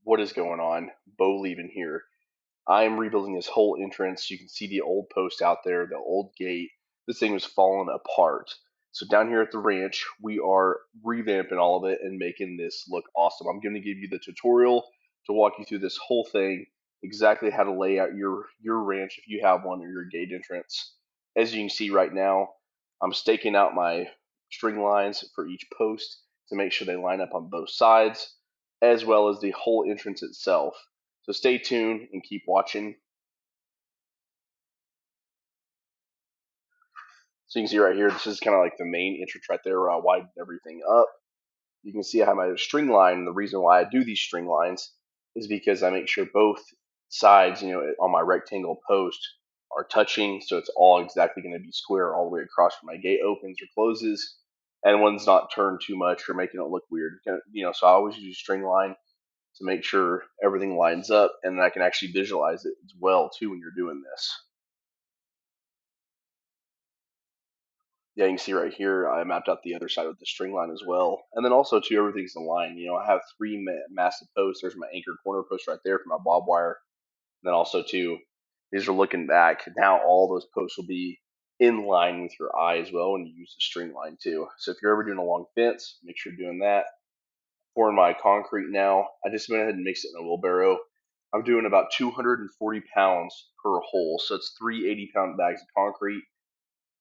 What is going on? Bo leaving here. I am rebuilding this whole entrance. You can see the old post out there, the old gate. This thing was falling apart. So down here at the ranch, we are revamping all of it and making this look awesome. I'm going to give you the tutorial to walk you through this whole thing, exactly how to lay out your ranch if you have one or your gate entrance. As you can see right now, I'm staking out my string lines for each post to make sure they line up on both sides, as well as the whole entrance itself. So stay tuned and keep watching. So you can see right here, this is kind of like the main entrance right there where I widened everything up. You can see I have my string line. And the reason why I do these string lines is because I make sure both sides, on my rectangle post are touching. So it's all exactly going to be square all the way across when my gate opens or closes. And one's not turned too much or making it look weird. So I always use string line to make sure everything lines up, and then I can actually visualize it as well too when you're doing this. Yeah, you can see right here, I mapped out the other side with the string line as well. And then also too, everything's in line. I have three massive posts. There's my anchor corner post right there for my bob wire. And then also too, these are looking back. Now all those posts will be in line with your eye as well when you use the string line too. So if you're ever doing a long fence, make sure you're doing that. Pouring my concrete now. I just went ahead and mixed it in a wheelbarrow. I'm doing about 240 pounds per hole. So it's three 80-pound bags of concrete,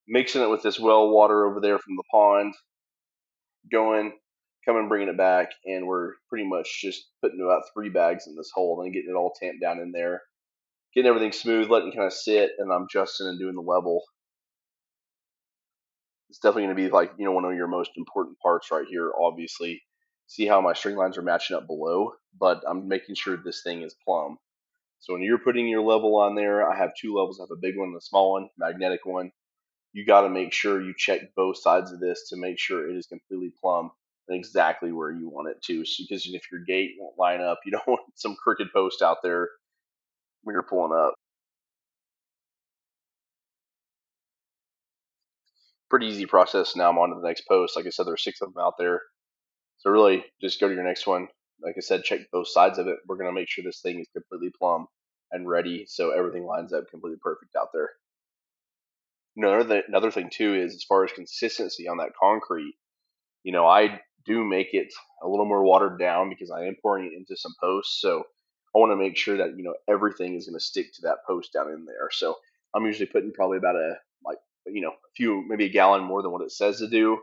mixing it with this well water over there from the pond, going, coming, bringing it back, and we're pretty much just putting about three bags in this hole and getting it all tamped down in there, getting everything smooth, letting it kind of sit, and I'm adjusting and doing the level. It's definitely going to be like, one of your most important parts right here, obviously. See how my string lines are matching up below, but I'm making sure this thing is plumb. So when you're putting your level on there, I have two levels. I have a big one and a small one, magnetic one. You got to make sure you check both sides of this to make sure it is completely plumb and exactly where you want it to. So, because if your gate won't line up, you don't want some crooked post out there when you're pulling up. Pretty easy process. Now I'm on to the next post. Like I said, there's six of them out there. So really, just go to your next one. Like I said, check both sides of it. We're gonna make sure this thing is completely plumb and ready, so everything lines up completely perfect out there. Another thing too is as far as consistency on that concrete. I do make it a little more watered down because I am pouring it into some posts. So I want to make sure that everything is going to stick to that post down in there. So I'm usually putting probably about a few, maybe a gallon more than what it says to do,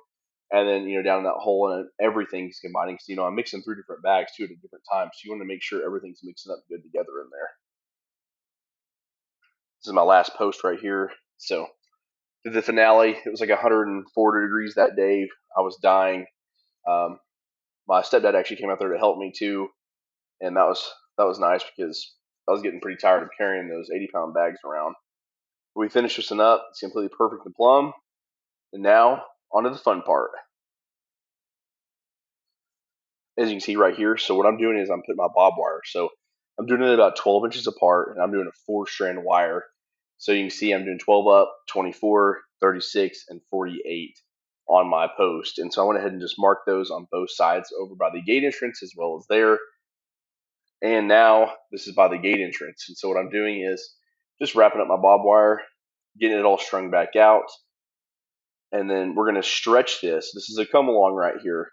and then down in that hole, and everything's combining. Because I'm mixing three different bags too at different times. So you want to make sure everything's mixing up good together in there. This is my last post right here. So did the finale. It was like 140 degrees that day. I was dying. Um, my stepdad actually came out there to help me too, and that was nice because I was getting pretty tired of carrying those 80-pound bags around. We finished this one up. It's completely perfect and plumb. And now on to the fun part. As you can see right here, so what I'm doing is I'm putting my bob wire. So I'm doing it about 12 inches apart, and I'm doing a 4-strand wire. So you can see I'm doing 12 up, 24, 36, and 48 on my post. And so I went ahead and just marked those on both sides over by the gate entrance as well as there. And now this is by the gate entrance. And so what I'm doing is just wrapping up my bob wire, getting it all strung back out. And then we're going to stretch this. This is a come along right here.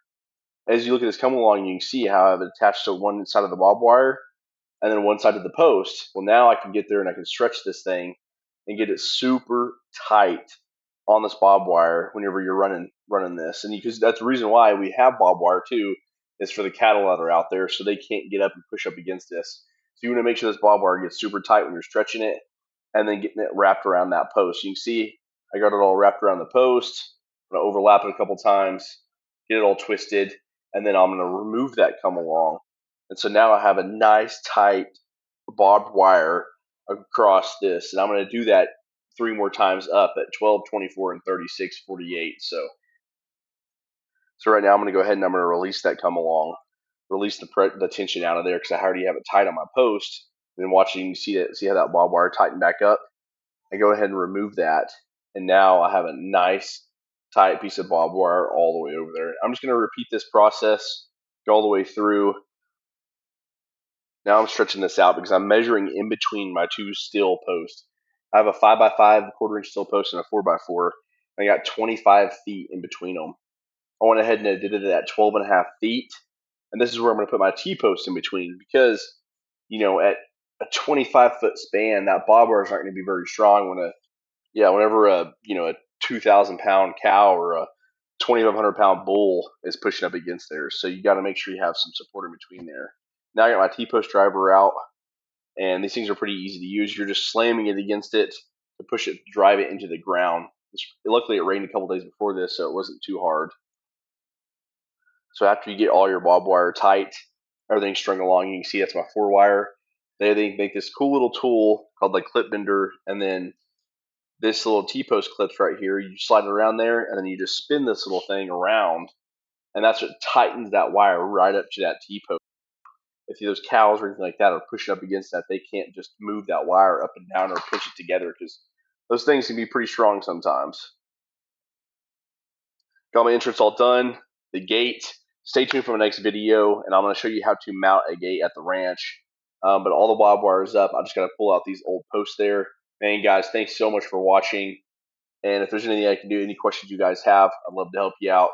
As you look at this come along, you can see how I have it attached to one side of the bob wire and then one side of the post. Well, now I can get there and I can stretch this thing and get it super tight on this bob wire whenever you're running this. And because that's the reason why we have bob wire too, is for the cattle that are out there so they can't get up and push up against this. So you want to make sure this bob wire gets super tight when you're stretching it and then getting it wrapped around that post. You can see I got it all wrapped around the post. I'm going to overlap it a couple times, get it all twisted, and then I'm going to remove that come along. And so now I have a nice tight barbed wire across this. And I'm going to do that three more times up at 12, 24, and 36, 48. So right now I'm going to go ahead and I'm going to release that come along, release the tension out of there because I already have it tight on my post. And then watching, you see how that bob wire tightened back up. I go ahead and remove that, and now I have a nice tight piece of bob wire all the way over there. I'm just going to repeat this process, go all the way through, Now I'm stretching this out because I'm measuring in between my two steel posts. I have a 5x5 quarter-inch steel post and a 4x4. I got 25 feet in between them. I went ahead and I did it at 12.5 feet, and this is where I'm going to put my T-post in between because, at a 25-foot span, that bob wire is not going to be very strong whenever a 2,000-pound cow or a 2,500-pound bull is pushing up against there. So you got to make sure you have some support in between there. Now I got my T-post driver out, and these things are pretty easy to use. You're just slamming it against it to push it, drive it into the ground. Luckily, it rained a couple days before this, so it wasn't too hard. So after you get all your barbed wire tight, everything's strung along. You can see that's my 4-wire. They make this cool little tool called like clip bender, and then this little T-post clips right here. You slide it around there, and then you just spin this little thing around, and that's what tightens that wire right up to that T-post. If those cows or anything like that are pushing up against that, they can't just move that wire up and down or push it together because those things can be pretty strong sometimes. Got my entrance all done. The gate. Stay tuned for my next video, and I'm going to show you how to mount a gate at the ranch. But all the barbed wire is up. I just got to pull out these old posts there. Man, guys, thanks so much for watching. And if there's anything I can do, any questions you guys have, I'd love to help you out.